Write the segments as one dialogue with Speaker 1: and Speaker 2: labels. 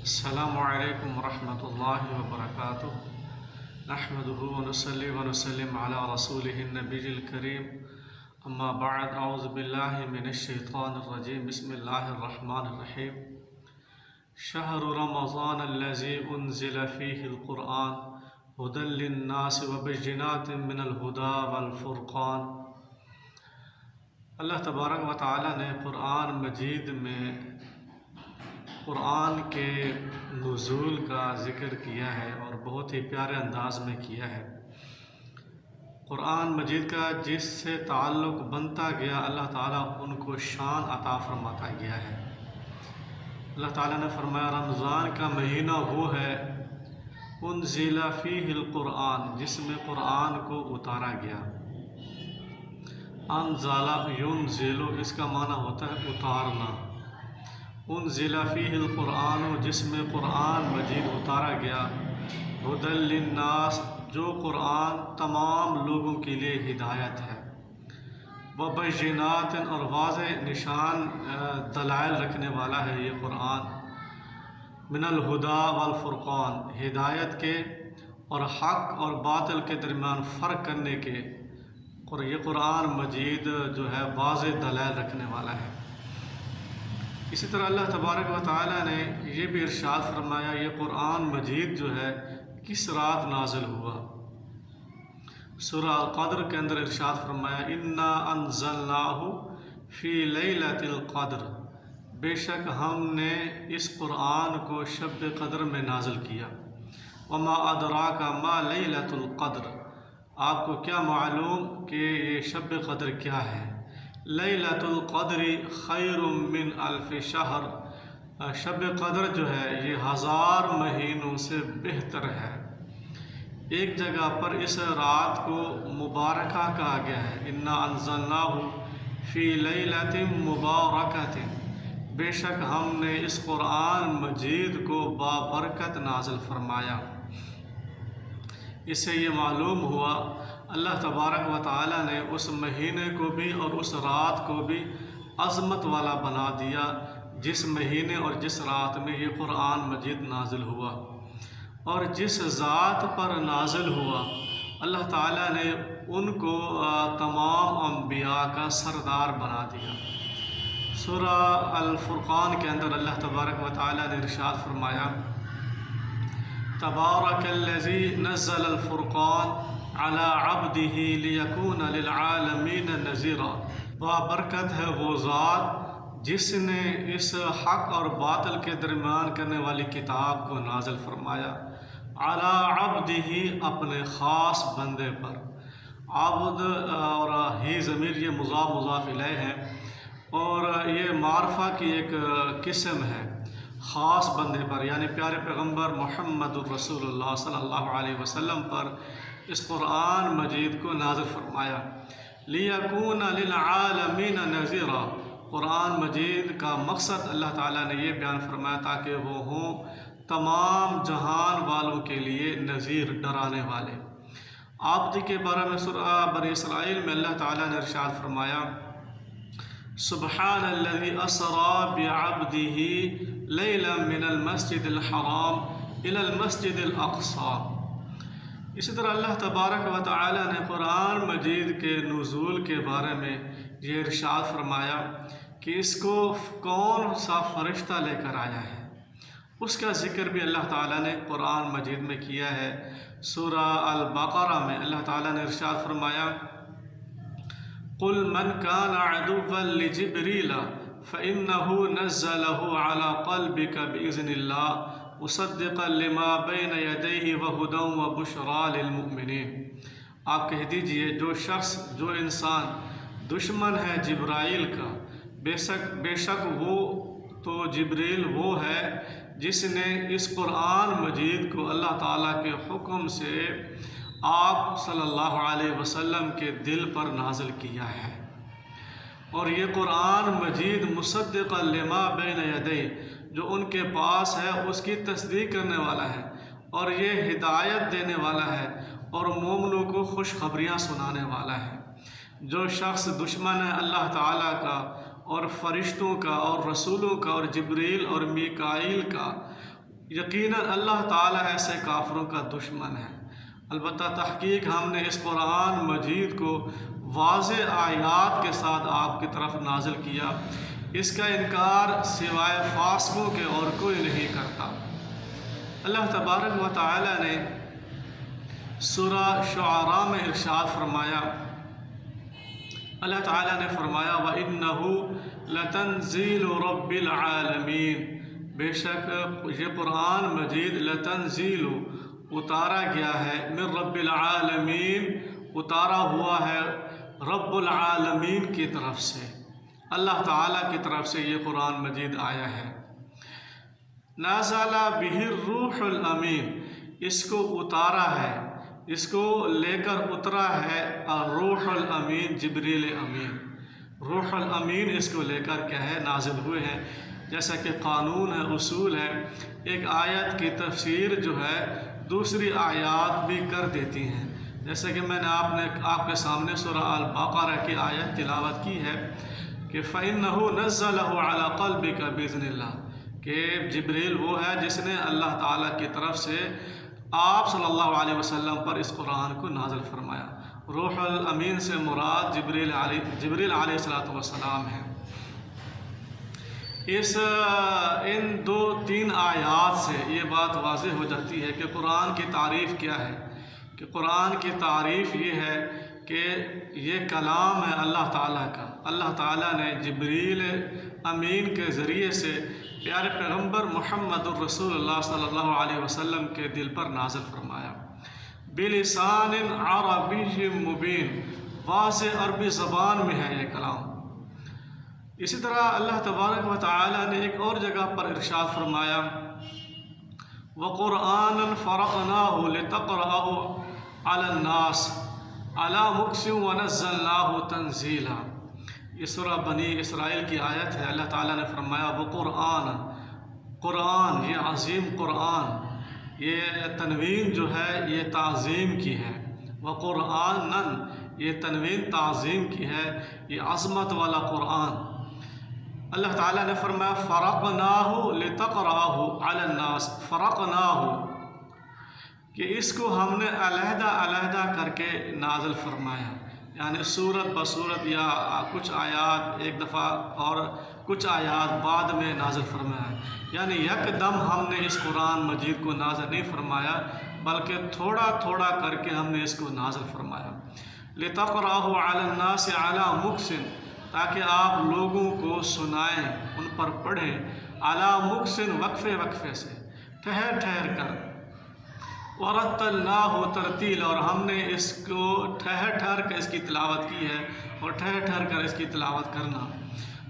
Speaker 1: السلام علیکم ورحمۃ اللہ وبرکاتہ نحمدہ ونصلی ونسلم علی رسولہ النبی الکریم اما بعد اعوذ باللہ من الشیطان الرجیم بسم اللہ الرحمن الرحیم شہر رمضان الذی انزل فیہ القرآن ھدی للناس وبینات من الہدی والفرقان۔ اللہ تبارک و تعالی نے قرآن مجید میں قرآن کے نزول کا ذکر کیا ہے اور بہت ہی پیارے انداز میں کیا ہے۔ قرآن مجید کا جس سے تعلق بنتا گیا اللہ تعالیٰ ان کو شان عطا فرماتا گیا ہے۔ اللہ تعالیٰ نے فرمایا رمضان کا مہینہ وہ ہے انزل فیہ القرآن جس میں قرآن کو اتارا گیا۔ انزل ینزل اس کا معنی ہوتا ہے اتارنا۔ انزل فیہ القرآن جس میں قرآن مجید اتارا گیا، ھدی للناس جو قرآن تمام لوگوں کے لیے ہدایت ہے، وبینات اور واضح نشان دلائل رکھنے والا ہے یہ قرآن، من الہدی والفرقان ہدایت کے اور حق اور باطل کے درمیان فرق کرنے کے، اور یہ قرآن مجید جو ہے واضح دلائل رکھنے والا ہے۔ اسی طرح اللہ تبارک و تعالیٰ نے یہ بھی ارشاد فرمایا یہ قرآن مجید جو ہے کس رات نازل ہوا۔ سورہ القدر کے اندر ارشاد فرمایا انا انزلناہ فی لیلۃ القدر، بے شک ہم نے اس قرآن کو شب قدر میں نازل کیا۔ وما ادراک ما لیلۃ القدر، آپ کو کیا معلوم کہ یہ شب قدر کیا ہے۔ لیلۃ القدر خیر من الف شہر، شب قدر جو ہے یہ 1000 مہینوں سے بہتر ہے۔ ایک جگہ پر اس رات کو مبارکہ کہا گیا ہے، انا انزلناہ فی لیلۃ مبارکۃ، بے شک ہم نے اس قرآن مجید کو بابرکت نازل فرمایا۔ اس سے یہ معلوم ہوا اللہ تبارک و تعالیٰ نے اس مہینے کو بھی اور اس رات کو بھی عظمت والا بنا دیا جس مہینے اور جس رات میں یہ قرآن مجید نازل ہوا، اور جس ذات پر نازل ہوا اللہ تعالیٰ نے ان کو تمام انبیاء کا سردار بنا دیا۔ سورہ الفرقان کے اندر اللہ تبارک و تعالیٰ نے ارشاد فرمایا تبارک الذی نزل الفرقان علی عبدہ لیکون للعالمین نذیرا، بابرکت ہے وہ ذات جس نے اس حق اور باطل کے درمیان کرنے والی کتاب کو نازل فرمایا، علی عبدہ اپنے خاص بندے پر۔ عبد اور ہی ضمیر یہ مضاف مضاف الیہ ہے اور یہ معرفہ کی ایک قسم ہے، خاص بندے پر یعنی پیارے پیغمبر محمد الرسول اللہ صلی اللہ علیہ وسلم پر اس قرآن مجید کو نازل فرمایا۔ لیکون للعالمین نذیرا، قرآن مجید کا مقصد اللہ تعالیٰ نے یہ بیان فرمایا تاکہ وہ ہوں تمام جہان والوں کے لیے نذیر، ڈرانے والے۔ عبد کے بارے میں سورہ بنی اسرائیل میں اللہ تعالیٰ نے ارشاد فرمایا سبحان الذی اسری بعبدہ لیلا من المسجد الحرام الی المسجد الاقصی۔ اسی طرح اللہ تبارک و تعالی نے قرآن مجید کے نزول کے بارے میں یہ ارشاد فرمایا کہ اس کو کون سا فرشتہ لے کر آیا ہے، اس کا ذکر بھی اللہ تعالیٰ نے قرآن مجید میں کیا ہے۔ سورہ البقرہ میں اللہ تعالیٰ نے ارشاد فرمایا قل من كان عدوا لجبريل فإنه نزله على قلبك بإذن الله مصدقا لما بين يديه وهدى وبشرى للمؤمنين۔ آپ کہہ دیجئے جو انسان دشمن ہے جبرائیل کا، بے شک وہ تو جبریل وہ ہے جس نے اس قرآن مجید کو اللہ تعالیٰ کے حکم سے آپ صلی اللہ علیہ وسلم کے دل پر نازل کیا ہے، اور یہ قرآن مجید مصدق لما بین یدیہ جو ان کے پاس ہے اس کی تصدیق کرنے والا ہے، اور یہ ہدایت دینے والا ہے اور مومنوں کو خوشخبریاں سنانے والا ہے۔ جو شخص دشمن ہے اللہ تعالیٰ کا اور فرشتوں کا اور رسولوں کا اور جبریل اور میکائیل کا، یقیناً اللہ تعالیٰ ایسے کافروں کا دشمن ہے۔ البتہ تحقیق ہم نے اس قرآن مجید کو واضح آیات کے ساتھ آپ کی طرف نازل کیا، اس کا انکار سوائے فاسقوں کے اور کوئی نہیں کرتا۔ اللہ تبارک و تعالیٰ نے سورہ شعراء میں ارشاد فرمایا، اللہ تعالیٰ نے فرمایا وَإِنَّهُ لَتَنزِيلُ رَبِّ الْعَالَمِينَ، بے شک یہ قرآن مجید لتنزیل اتارا گیا ہے، من رب العالمین اتارا ہوا ہے رب العالمین کی طرف سے، اللہ تعالیٰ کی طرف سے یہ قرآن مجید آیا ہے۔ نازل بہ الروح الامین، اس کو اتارا ہے، اس کو لے کر اترا ہے الروح الامین، جبریل امین۔ روح الامین اس کو لے کر کیا ہے نازل ہوئے ہیں۔ جیسا کہ قانون ہے، اصول ہے، ایک آیت کی تفسیر جو ہے دوسری آیات بھی کر دیتی ہیں۔ جیسا کہ میں نے آپ کے سامنے سورہ البقرہ کی آیت تلاوت کی ہے کہ فَإِنَّهُ نَزَّلَهُ عَلَى قَلْبِكَ بِإِذْنِ اللَّهِ، کہ جبریل وہ ہے جس نے اللہ تعالیٰ کی طرف سے آپ صلی اللہ علیہ وسلم پر اس قرآن کو نازل فرمایا۔ روح الامین سے مراد جبریل علیہ السلام ہے۔ ان دو تین آیات سے یہ بات واضح ہو جاتی ہے کہ قرآن کی تعریف کیا ہے، کہ قرآن کی تعریف یہ ہے کہ یہ کلام ہے اللہ تعالیٰ کا۔ اللہ تعالیٰ نے جبریل امین کے ذریعے سے پیارے پیغمبر محمد الرسول اللہ صلی اللہ علیہ وسلم کے دل پر نازل فرمایا، بلسان عربی مبین، واضح عربی زبان میں ہے یہ کلام۔ اسی طرح اللہ تبارک و تعالیٰ نے ایک اور جگہ پر ارشاد فرمایا وَقُرْآنًا فَرَقْنَاهُ لِتَقْرَأَهُ عَلَى النَّاسِ عَلَى مُكْثٍ وَنَزَّلْنَاهُ تَنزِيلًا۔ یہ سورہ بنی اسرائیل کی آیت ہے۔ اللہ تعالیٰ نے فرمایا وَقُرْآنًا، قرآن، یہ عظیم قرآن، یہ تنوین جو ہے یہ تعظیم کی ہے، وَقُرْآنًا یہ تنوین تعظیم کی ہے، یہ عظمت والا قرآن۔ اللہ تعالیٰ نے فرمایا فرقناہ لتقرأہ علی الناس، فرقناہ کہ اس کو ہم نے علیحدہ علیحدہ کر کے نازل فرمایا، یعنی صورت بصورت یا کچھ آیات ایک دفعہ اور کچھ آیات بعد میں نازل فرمایا، یعنی یکدم ہم نے اس قرآن مجید کو نازل نہیں فرمایا بلکہ تھوڑا تھوڑا کر کے ہم نے اس کو نازل فرمایا۔ لتقرأہ علی الناس علی مکث، تاکہ آپ لوگوں کو سنائیں، ان پر پڑھیں، علی مکث وقفے وقفے سے، ٹھہر ٹھہر کر، ورتلناہ ترتیلا، اور ہم نے اس کو ٹھہر ٹھہر کر اس کی تلاوت کی ہے، اور ٹھہر ٹھہر کر اس کی تلاوت کرنا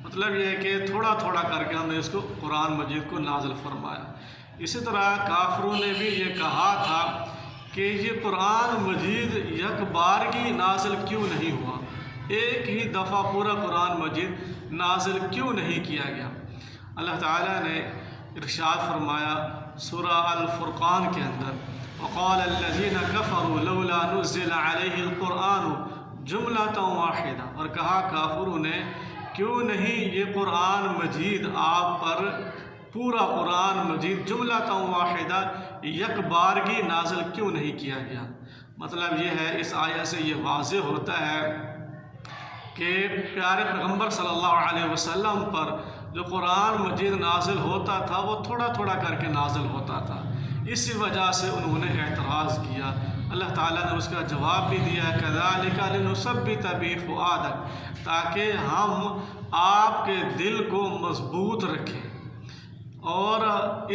Speaker 1: مطلب یہ ہے کہ تھوڑا تھوڑا کر کے ہم نے اس کو قرآن مجید کو نازل فرمایا۔ اسی طرح کافروں نے بھی یہ کہا تھا کہ یہ قرآن مجید یک بارگی نازل کیوں نہیں ہوا، ایک ہی دفعہ پورا قرآن مجید نازل کیوں نہیں کیا گیا۔ اللہ تعالیٰ نے ارشاد فرمایا سورہ الفرقان کے اندر وقال الذین کفروا لولا نزل علیہ القرآن جملۃ واحدہ، اور کہا کافروں نے کیوں نہیں یہ قرآن مجید آپ پر پورا قرآن مجید جملۃ واحدہ یک بارگی نازل کیوں نہیں کیا گیا۔ مطلب یہ ہے اس آیت سے یہ واضح ہوتا ہے کہ پیارے پیغمبر صلی اللہ علیہ وسلم پر جو قرآن مجید نازل ہوتا تھا وہ تھوڑا تھوڑا کر کے نازل ہوتا تھا، اسی وجہ سے انہوں نے اعتراض کیا۔ اللہ تعالیٰ نے اس کا جواب بھی دیا كَذَلِكَ لِنُثَبِّتَ بِهِ فُؤَادَكَ، تاکہ ہم آپ کے دل کو مضبوط رکھیں اور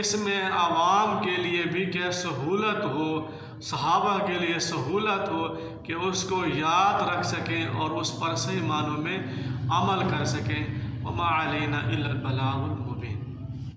Speaker 1: اس میں عوام کے لیے بھی کہ سہولت ہو، صحابہ کے لیے سہولت ہو کہ اس کو یاد رکھ سکیں اور اس پر صحیح معنوں میں عمل کر سکیں۔ وَمَا عَلَيْنَا إِلَّا الْبَلَاغُ الْمُبِينُ۔